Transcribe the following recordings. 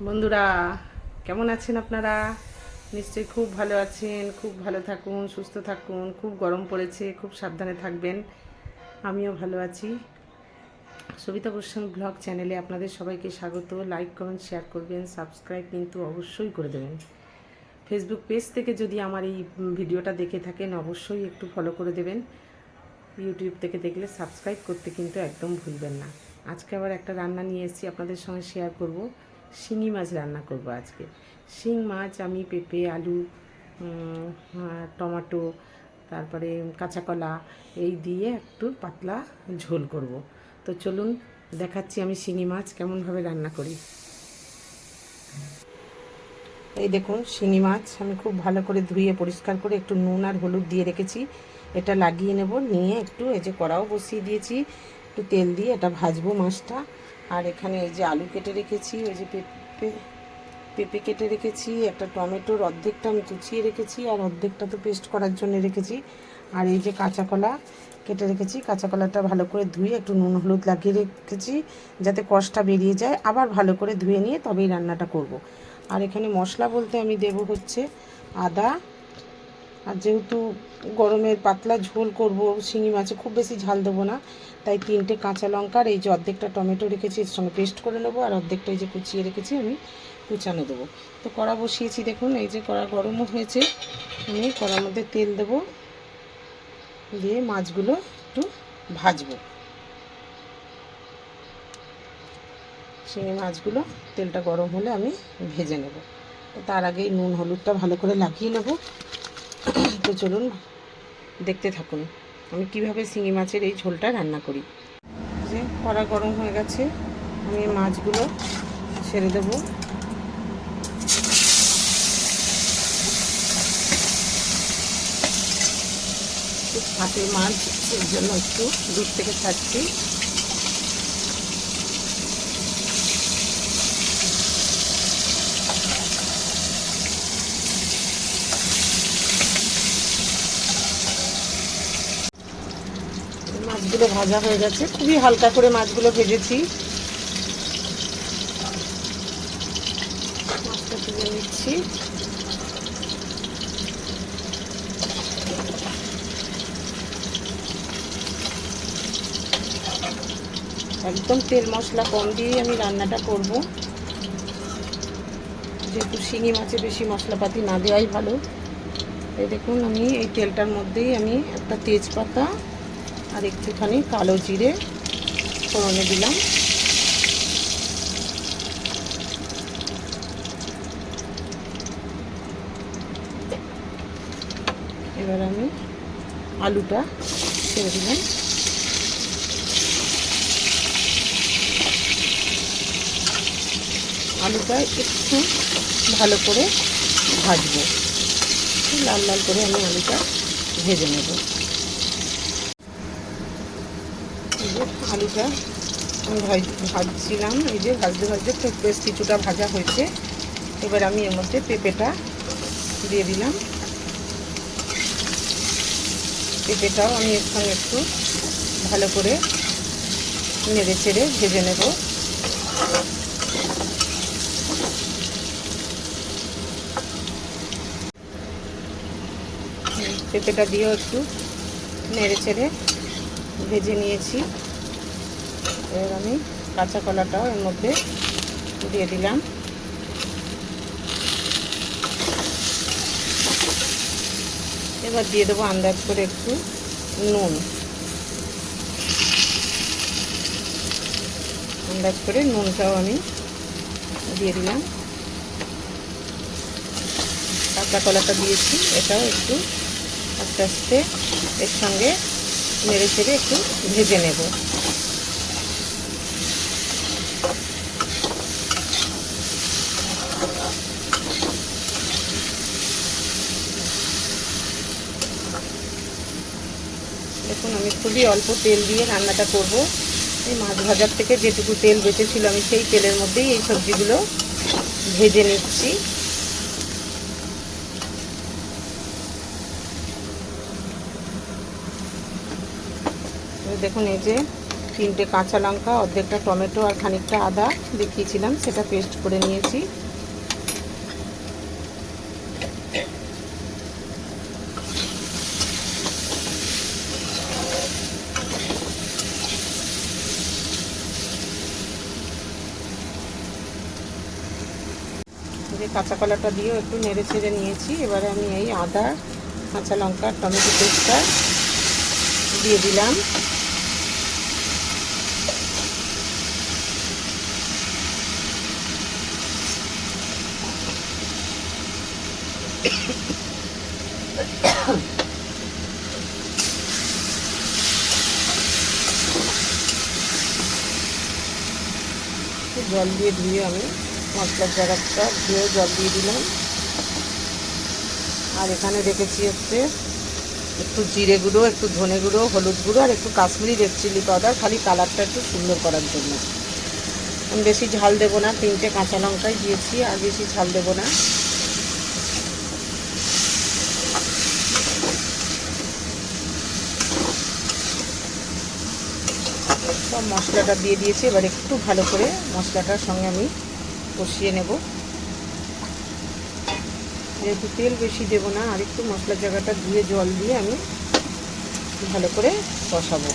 বন্ধুরা, কেমন আছেন আপনারা? নিশ্চয়ই খুব ভালো আছেন। খুব ভালো থাকুন, সুস্থ থাকুন। খুব গরম পড়েছে, খুব সাবধানে থাকবেন। আমিও ভালো আছি। সবিতা গোস্বামী ব্লগ চ্যানেলে আপনাদের সবাইকে স্বাগত। লাইক, কমেন্ট, শেয়ার করবেন। সাবস্ক্রাইব কিন্তু অবশ্যই করে দেবেন। ফেসবুক পেজ থেকে যদি আমার এই ভিডিওটা দেখে থাকেন অবশ্যই একটু ফলো করে দেবেন। ইউটিউব থেকে দেখলে সাবস্ক্রাইব করতে কিন্তু একদম ভুলবেন না। আজকে আবার একটা রান্না নিয়ে এসেছি, আপনাদের সঙ্গে শেয়ার করব। শিঙি মাছ রান্না করব আজকে। শিং মাছ আমি পেঁপে, আলু, টমেটো, তারপরে কাঁচা কলা এই দিয়ে একটু পাতলা ঝোল করব। তো চলুন দেখাচ্ছি আমি শিঙি মাছ কেমনভাবে রান্না করি। এই দেখুন, শিঙি মাছ আমি খুব ভালো করে ধুয়ে পরিষ্কার করে একটু নুন আর হলুদ দিয়ে রেখেছি। এটা লাগিয়ে নেব, নিয়ে একটু এই যে কড়াও বসিয়ে দিয়েছি, একটু তেল দিয়ে এটা ভাজবো মাছটা। আর এখানে এই যে আলু কেটে রেখেছি, ওই যে পেঁপে কেটে রেখেছি, একটা টমেটোর অর্ধেকটা আমি কুচিয়ে রেখেছি আর অর্ধেকটা তো পেস্ট করার জন্য রেখেছি। আর এই যে কাঁচা কলা কেটে রেখেছি, কাঁচা কলাটা ভালো করে ধুয়ে একটু নুন হলুদ লাগিয়ে রেখেছি যাতে কষটা বেরিয়ে যায়। আবার ভালো করে ধুয়ে নিয়ে তবেই রান্নাটা করব। আর এখানে মশলা বলতে আমি দেব হচ্ছে আদা, আর যেহেতু গরমের পাতলা ঝোল করব শিঙি মাছে, খুব বেশি ঝাল দেবো না, তাই 3টে কাঁচা লঙ্কা আর এই যে অর্ধেকটা টমেটো রেখেছি এর সঙ্গে পেস্ট করে নেবো, আর অর্ধেকটা এই যে কুচিয়ে রেখেছি আমি কুচানো দেবো। তো কড়া বসিয়েছি, দেখুন এই যে কড়া গরমও হয়েছে। আমি কড়ার মধ্যে তেল দেবো, দিয়ে মাছগুলো একটু ভাজবো। শিঙি মাছগুলো তেলটা গরম হলে আমি ভেজে নেব। তো তার আগেই নুন হলুদটা ভালো করে লাগিয়ে নেব। তো চলুন দেখতে থাকুন আমি কিভাবে শিঙি মাছের এই ঝোলটা রান্না করি। যে কড়া গরম হয়ে গেছে, আমি মাছগুলো ছেড়ে দেবো। হাতে মাছ, এর জন্য একটু দূর থেকে ছাড়ছি। মাছগুলো ভাজা হয়ে গেছে, খুবই হালকা করে মাছগুলো ভেজেছি। মাছটা তুলে নিচ্ছি। একদম তেল মশলা কম দিয়ে আমি রান্নাটা করব, যেহেতু শিঙি মাছে বেশি মশলাপাতি না দেওয়াই ভালো। এই দেখুন, আমি এই তেলটার মধ্যেই আমি একটা তেজপাতা আর একটুখানি কালো জিরে ফোড়নে দিলাম। এবার আমি আলুটা ছেড়ে দিলাম। আলুটা একটু ভালো করে ভাজবো, লাল লাল করে আমি আলুটা ভেজে নেব। এই যে আলুটা আমি ভাজছিলাম, এই যে ভাজতে ভাজতে বেশ কিছুটা ভাজা হয়েছে। এবার আমি এর মধ্যে পেঁপেটা দিয়ে দিলাম। পেঁপেটাও আমি এর সঙ্গে একটু ভালো করে নেড়ে চেড়ে ভেজে নেব। পেঁপেটা দিয়েও একটু নেড়ে চেড়ে ভেজে নিয়েছি। এবার আমি কাঁচা কলাটাও এর মধ্যে দিয়ে দিলাম। এবার দিয়ে দেবো আন্দাজ করে একটু নুন, আন্দাজ করে নুনটাও আমি দিয়ে দিলাম। কাঁচা কলাটা দিয়েছি, এটাও একটু আস্তে আস্তে এর সঙ্গে নেড়ে চেড়ে একটু ভেজে নেব। দেখুন, আমি খুবই অল্প তেল দিয়ে রান্নাটা করব। এই মাছ ভাজার থেকে যেটুকু তেল বেঁচেছিল আমি সেই তেলের মধ্যেই এই সবজিগুলো ভেজে নিচ্ছি। দেখুন, এই যে 3টে কাঁচা লঙ্কা, অর্ধেকটা টমেটো আর খানিকটা আদা দেখিয়েছিলাম, সেটা পেস্ট করে নিয়েছি। যে কাঁচা কলাটা দিয়েও একটু নেড়ে ছেড়ে নিয়েছি। এবারে আমি এই আদা, কাঁচা লঙ্কা, টমেটো পেস্টটা দিয়ে দিলাম। জল দিয়ে ধুয়ে আমি মশলার জায়গাটা ধুয়ে জল দিয়ে দিলাম। আর এখানে রেখেছি হচ্ছে একটু জিরে গুঁড়ো, একটু ধনে গুঁড়ো, হলুদ গুঁড়ো আর একটু কাশ্মীরি রেড চিলি পাউডার, খালি কালারটা একটু সুন্দর করার জন্য। আমি বেশি ঝাল দেবো না, 3টে কাঁচা লঙ্কাই দিয়েছি, আর বেশি ঝাল দেবো না। সব মশলাটা দিয়ে দিয়েছি। এবার একটু ভালো করে মশলাটার সঙ্গে আমি কষিয়ে নেব। যেহেতু তেল বেশি দেবো না, আর একটু মশলার জায়গাটা ধুয়ে জল দিয়ে আমি ভালো করে কষাবো।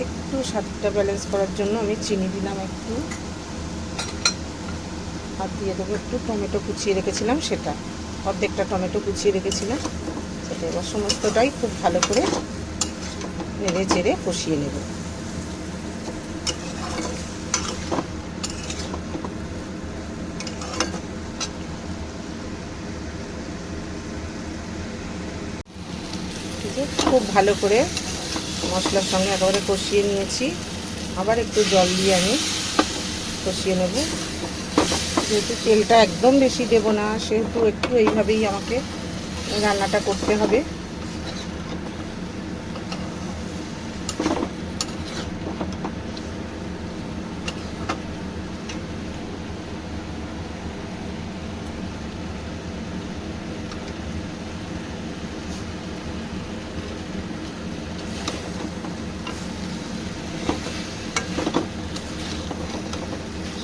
একটু স্বাদটা ব্যালেন্স করার জন্য আমি চিনি দিলাম একটু, আর দিয়ে দেবো একটু টমেটো কুচিয়ে রেখেছিলাম, সেটা অর্ধেকটা টমেটো কুচিয়ে রেখেছিলাম সেটা। এবার সমস্তটাই খুব ভালো করে নেড়ে চেড়ে কষিয়ে নেব। ঠিক আছে, খুব ভালো করে মশলার সঙ্গে একেবারে কষিয়ে নিয়েছি। আবার একটু জল দিয়ে আমি কষিয়ে নেব। যেহেতু তেলটা একদম বেশি দেব না, সেহেতু একটু এইভাবেই আমাকে রান্নাটা করতে হবে।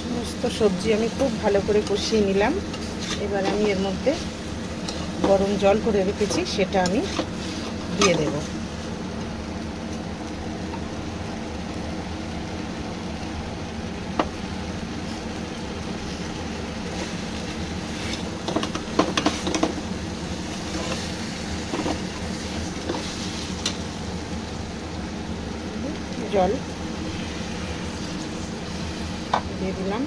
সমস্ত সবজি আমি খুব ভালো করে কষিয়ে নিলাম। এবার আমি এর মধ্যে গরম জল করে রেখেছি, সেটা আমি দিয়ে দেব। জল দিয়ে দিলাম।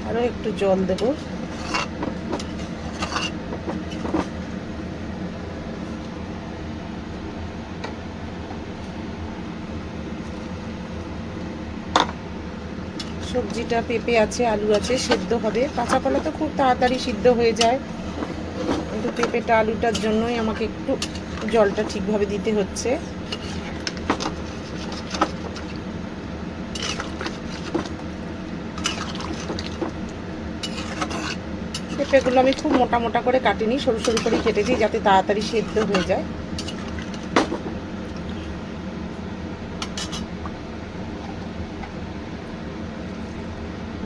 আরও একটু জল দেব। সবজিটা পেঁপে আছে, আলু আছে, সেদ্ধ হবে। কাঁচা কলা তো খুব তাড়াতাড়ি সিদ্ধ হয়ে যায়, কিন্তু পেঁপেটা আলুটার জন্যই আমাকে একটু জলটা ঠিকভাবে দিতে হচ্ছে। পেঁপেগুলো আমি খুব মোটা মোটা করে কাটিনি, সরু সরু করেই কেটেছি, যাতে তাড়াতাড়ি সেদ্ধ হয়ে যায়।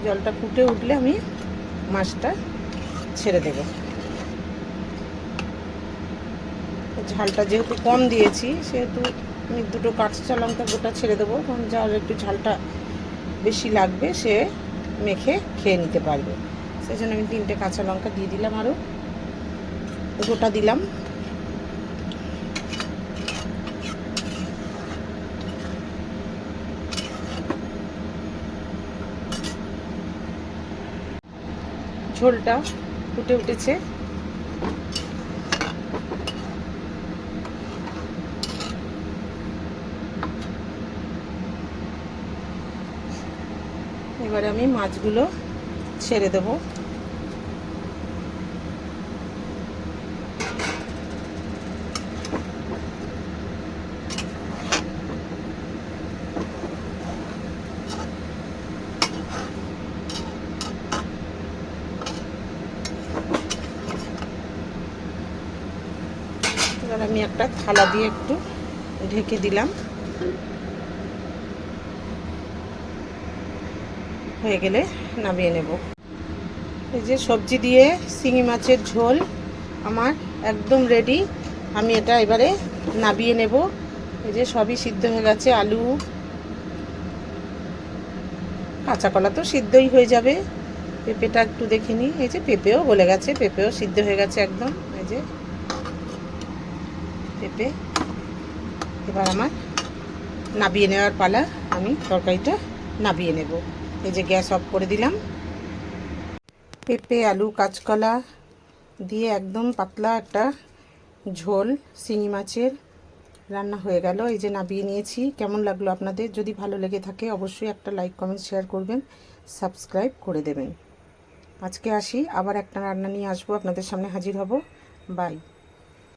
জলটা ফুটে উঠলে আমি মাছটা ছেড়ে দেব। ঝালটা যেহেতু কম দিয়েছি, সেহেতু আমি 2টো কাঁচা লঙ্কা গোটা ছেড়ে দেবো, কারণ যার একটু ঝালটা বেশি লাগবে সে মেখে খেয়ে নিতে পারবে। সেই জন্য আমি 3টে কাঁচা লঙ্কা দিয়ে দিলাম, আরও গোটা দিলাম। ঝোলটা ফুটে উঠেছে। এবারে আমি মাছগুলো ছেড়ে দেবো। এবার আমি একটা থালা দিয়ে একটু ঢেকে দিলাম। হয়ে গেলে নামিয়ে নেব। এই যে সবজি দিয়ে শিঙি মাছের ঝোল আমার একদম রেডি। আমি এটা এবারে নামিয়ে নেব। এই যে সবই সিদ্ধ হয়ে গেছে, আলু কাঁচা কলা তো সিদ্ধই হয়ে যাবে। পেঁপেটা একটু দেখে নিই। এই যে পেঁপেও গলে গেছে, পেঁপেও সিদ্ধ হয়ে গেছে একদম। এই যে পেঁপে। এবার আমার নামিয়ে নেওয়ার পালা। আমি তরকারিটা নামিয়ে নেব। এই যে গ্যাস অফ করে দিলাম। পেঁপে আলু কাঁচকলা দিয়ে একদম পাতলা একটা ঝোল শিঙি মাছের রান্না হয়ে গেল। এই যে নামিয়ে নিয়েছি। কেমন লাগলো আপনাদের? যদি ভালো লেগে থাকে অবশ্যই একটা লাইক কমেন্ট শেয়ার করবেন, সাবস্ক্রাইব করে দেবেন। আজকে আসি, আবার একটা রান্না নিয়ে আসবো, আপনাদের সামনে হাজির হব। বাই।